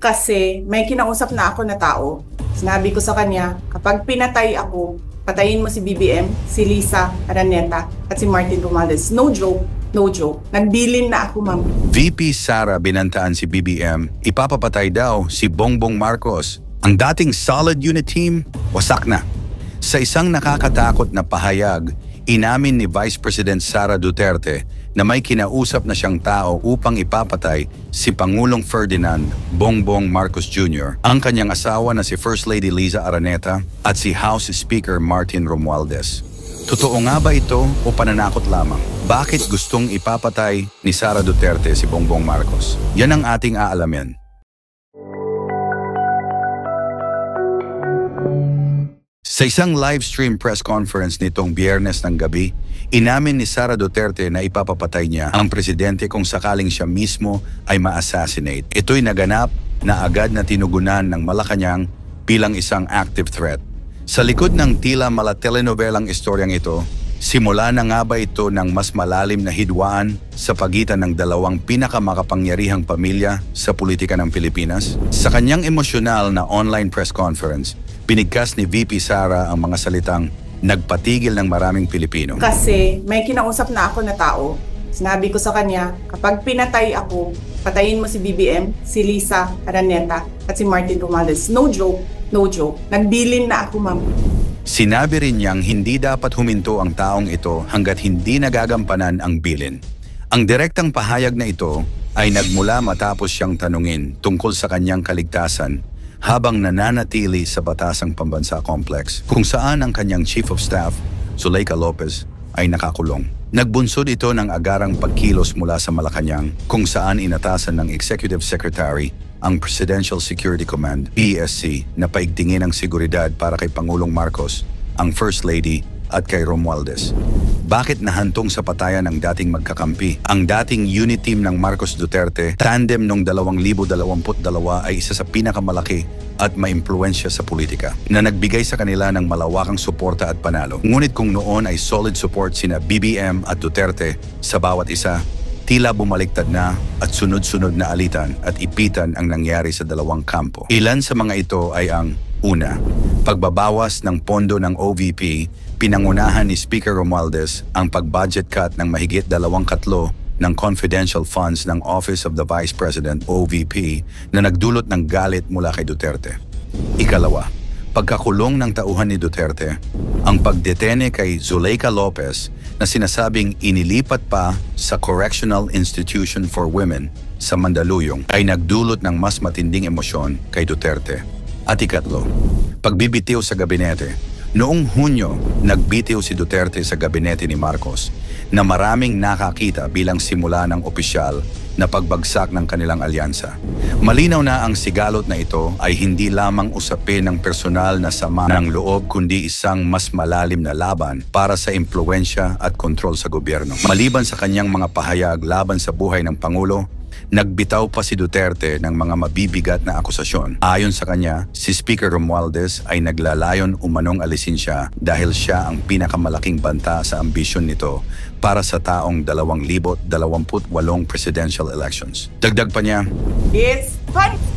Kasi may kinausap na ako na tao. Sinabi ko sa kanya, kapag pinatay ako, patayin mo si BBM, si Lisa Araneta, at si Martin Romualdez. No joke. No joke. Nagbilin na ako, ma'am. VP Sara binantaan si BBM, ipapapatay daw si Bongbong Marcos. Ang dating solid unit team, wasak na. Sa isang nakakatakot na pahayag, inamin ni Vice President Sara Duterte na may kinausap na siyang tao upang ipapatay si Pangulong Ferdinand Bongbong Marcos Jr., ang kanyang asawa na si First Lady Liza Araneta at si House Speaker Martin Romualdez. Totoo nga ba ito o pananakot lamang? Bakit gustong ipapatay ni Sara Duterte si Bongbong Marcos? Yan ang ating aalamin. Sa isang live stream press conference nitong Biyernes ng gabi, inamin ni Sara Duterte na ipapapatay niya ang presidente kung sakaling siya mismo ay ma-assassinate. Ito'y naganap na agad na tinugunan ng Malacanang bilang isang active threat. Sa likod ng tila mala-telenovelang istoryang ito, simula na nga ba ito ng mas malalim na hidwaan sa pagitan ng dalawang pinakamakapangyarihang pamilya sa politika ng Pilipinas? Sa kanyang emosyonal na online press conference, binigkas ni VP Sara ang mga salitang nagpatigil ng maraming Pilipino. Kasi may kinausap na ako na tao. Sinabi ko sa kanya, kapag pinatay ako, patayin mo si BBM, si Lisa Araneta, at si Martin Romualdez. No joke. No joke. Nagbilin na ako, ma'am. Sinabi rin niyang hindi dapat huminto ang taong ito hanggat hindi nagagampanan ang bilin. Ang direktang pahayag na ito ay nagmula matapos siyang tanungin tungkol sa kanyang kaligtasan habang nananatili sa Batasang Pambansa Complex kung saan ang kanyang Chief of Staff, Zuleika Lopez, ay nakakulong. Nagbunsod ito ng agarang pagkilos mula sa Malacanang kung saan inatasan ng Executive Secretary ang Presidential Security Command, PSC, na paigtingin ang seguridad para kay Pangulong Marcos, ang First Lady at kay Romualdez. Bakit nahantong sa patayan ng dating magkakampi? Ang dating unit team ng Marcos Duterte, tandem noong 2022 ay isa sa pinakamalaki at maimpluwensya sa politika na nagbigay sa kanila ng malawakang suporta at panalo. Ngunit kung noon ay solid support sina BBM at Duterte sa bawat isa, tila bumaliktad na at sunod-sunod na alitan at ipitan ang nangyari sa dalawang kampo. Ilan sa mga ito ay ang una, pagbabawas ng pondo ng OVP, pinangunahan ni Speaker Romualdez ang pag-budget cut ng mahigit 2/3 ng confidential funds ng Office of the Vice President OVP na nagdulot ng galit mula kay Duterte. Ikalawa, pagkakulong ng tauhan ni Duterte, ang pagdetene kay Zuleika Lopez na sinasabing inilipat pa sa Correctional Institution for Women sa Mandaluyong ay nagdulot ng mas matinding emosyon kay Duterte. At ikatlo, pagbibitiw sa gabinete. Noong Hunyo, nagbitiw si Duterte sa gabinete ni Marcos na maraming nakakita bilang simula ng opisyal na pagbagsak ng kanilang alyansa. Malinaw na ang sigalot na ito ay hindi lamang usapin ng personal na sama ng loob kundi isang mas malalim na laban para sa impluwensya at kontrol sa gobyerno. Maliban sa kanyang mga pahayag laban sa buhay ng Pangulo, nagbitaw pa si Duterte ng mga mabibigat na akusasyon. Ayon sa kanya, si Speaker Romualdez ay naglalayon umanong alisin siya dahil siya ang pinakamalaking banta sa ambisyon nito para sa taong 2028 presidential elections. Dagdag pa niya, It's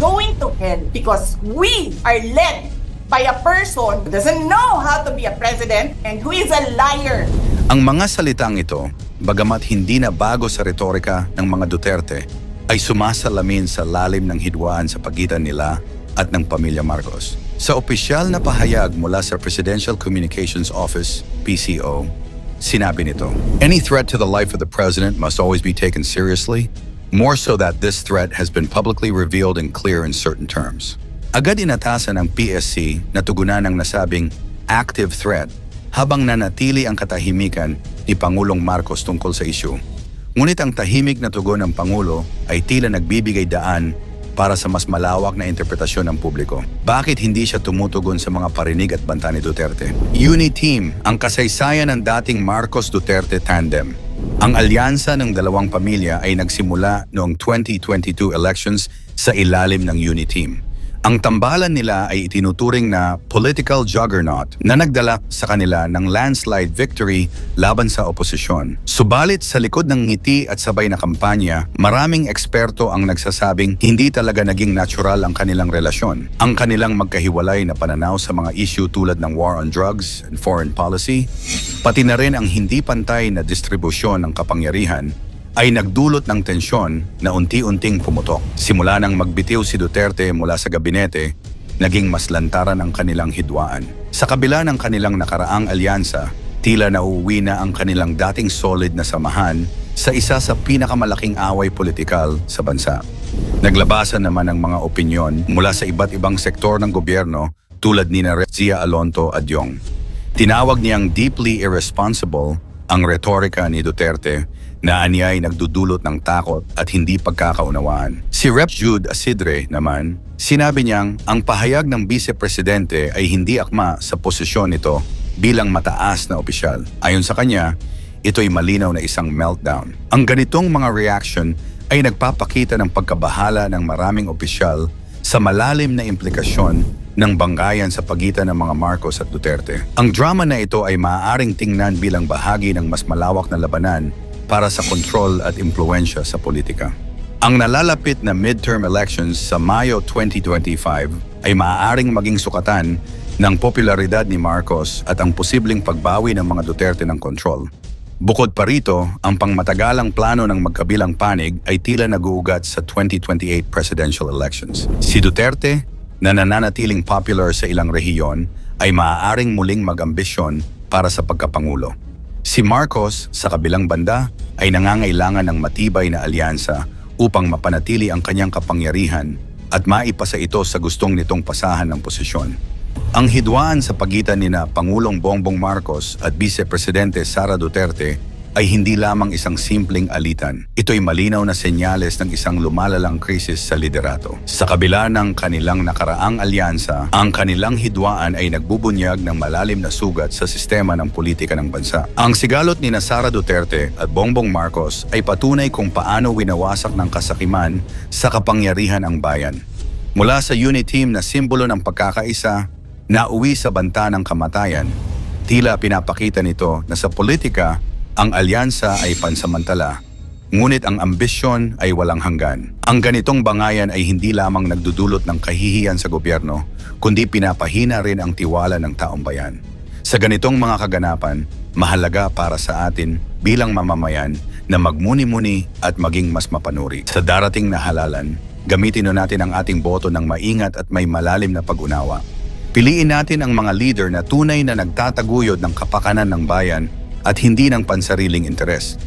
going to hell because we are led by a person who doesn't know how to be a president and who is a liar. Ang mga salitang ito, bagamat hindi na bago sa retorika ng mga Duterte, ay sumasalamin sa lalim ng hidwaan sa pagitan nila at ng pamilya Marcos. Sa opisyal na pahayag mula sa Presidential Communications Office, PCO, sinabi nito, "Any threat to the life of the President must always be taken seriously, more so that this threat has been publicly revealed and clear in certain terms." Agad inatasan ng PSC na tugunan ng nasabing active threat habang nanatili ang katahimikan ni Pangulong Marcos tungkol sa issue. Ngunit ang tahimik na tugon ng Pangulo ay tila nagbibigay daan para sa mas malawak na interpretasyon ng publiko. Bakit hindi siya tumutugon sa mga parinig at banta ni Duterte? Uniteam, ang kasaysayan ng dating Marcos-Duterte tandem. Ang alyansa ng dalawang pamilya ay nagsimula noong 2022 elections sa ilalim ng Uniteam. Ang tambalan nila ay itinuturing na political juggernaut na nagdala sa kanila ng landslide victory laban sa oposisyon. Subalit sa likod ng ngiti at sabay na kampanya, maraming eksperto ang nagsasabing hindi talaga naging natural ang kanilang relasyon. Ang kanilang magkahiwalay na pananaw sa mga issue tulad ng war on drugs and foreign policy, pati na rin ang hindi pantay na distribusyon ng kapangyarihan ay nagdulot ng tensyon na unti-unting pumutok. Simula nang magbitiw si Duterte mula sa gabinete, naging mas lantaran ang kanilang hidwaan. Sa kabila ng kanilang nakaraang alyansa, tila nauuwi na ang kanilang dating solid na samahan sa isa sa pinakamalaking away politikal sa bansa. Naglabasan naman ang mga opinyon mula sa iba't ibang sektor ng gobyerno tulad ni Zia Alonto Adyong. Tinawag niyang deeply irresponsible ang retorika ni Duterte na anyay nagdudulot ng takot at hindi pagkakaunawaan. Si Rep. Jude Asidre naman, sinabi niyang ang pahayag ng Vice-Presidente ay hindi akma sa posisyon nito bilang mataas na opisyal. Ayon sa kanya, ito'y malinaw na isang meltdown. Ang ganitong mga reaction ay nagpapakita ng pagkabahala ng maraming opisyal sa malalim na implikasyon ng banggayan sa pagitan ng mga Marcos at Duterte. Ang drama na ito ay maaaring tingnan bilang bahagi ng mas malawak na labanan para sa kontrol at impluensya sa politika. Ang nalalapit na midterm elections sa Mayo 2025 ay maaaring maging sukatan ng popularidad ni Marcos at ang posibleng pagbawi ng mga Duterte ng kontrol. Bukod pa rito, ang pangmatagalang plano ng magkabilang panig ay tila nag-uugat sa 2028 presidential elections. Si Duterte, na nananatiling popular sa ilang rehiyon, ay maaaring muling mag-ambisyon para sa pagkapangulo. Si Marcos, sa kabilang banda, ay nangangailangan ng matibay na alyansa upang mapanatili ang kanyang kapangyarihan at maipasa ito sa gustong nitong pasahan ng posisyon. Ang hidwaan sa pagitan nina Pangulong Bongbong Marcos at Vice-Presidente Sara Duterte ay hindi lamang isang simpleng alitan. Ito'y malinaw na senyales ng isang lumalalang krisis sa liderato. Sa kabila ng kanilang nakaraang alyansa, ang kanilang hidwaan ay nagbubunyag ng malalim na sugat sa sistema ng politika ng bansa. Ang sigalot ni Sara Duterte at Bongbong Marcos ay patunay kung paano winawasak ng kasakiman sa kapangyarihan ang bayan. Mula sa unit team na simbolo ng pagkakaisa, nauwi sa banta ng kamatayan, tila pinapakita nito na sa politika, ang alyansa ay pansamantala, ngunit ang ambisyon ay walang hanggan. Ang ganitong bangayan ay hindi lamang nagdudulot ng kahihiyan sa gobyerno, kundi pinapahina rin ang tiwala ng taong bayan. Sa ganitong mga kaganapan, mahalaga para sa atin bilang mamamayan na magmuni-muni at maging mas mapanuri. Sa darating na halalan, gamitin natin ang ating boto ng maingat at may malalim na pag-unawa. Piliin natin ang mga leader na tunay na nagtataguyod ng kapakanan ng bayan at hindi ng pansariling interes.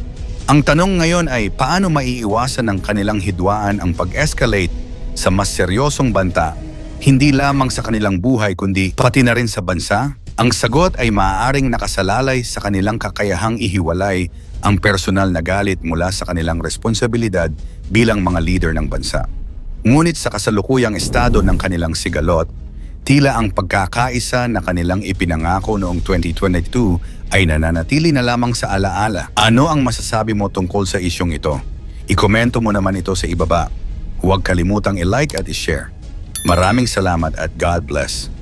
Ang tanong ngayon ay paano maiiwasan ng kanilang hidwaan ang pag-escalate sa mas seryosong banta, hindi lamang sa kanilang buhay kundi pati na rin sa bansa? Ang sagot ay maaaring nakasalalay sa kanilang kakayahang ihiwalay ang personal na galit mula sa kanilang responsibilidad bilang mga leader ng bansa. Ngunit sa kasalukuyang estado ng kanilang sigalot, tila ang pagkakaisa na kanilang ipinangako noong 2022 ay nananatili na lamang sa alaala. Ano ang masasabi mo tungkol sa isyong ito? Ikomento mo naman ito sa ibaba. Huwag kalimutang i-like at i-share. Maraming salamat at God bless.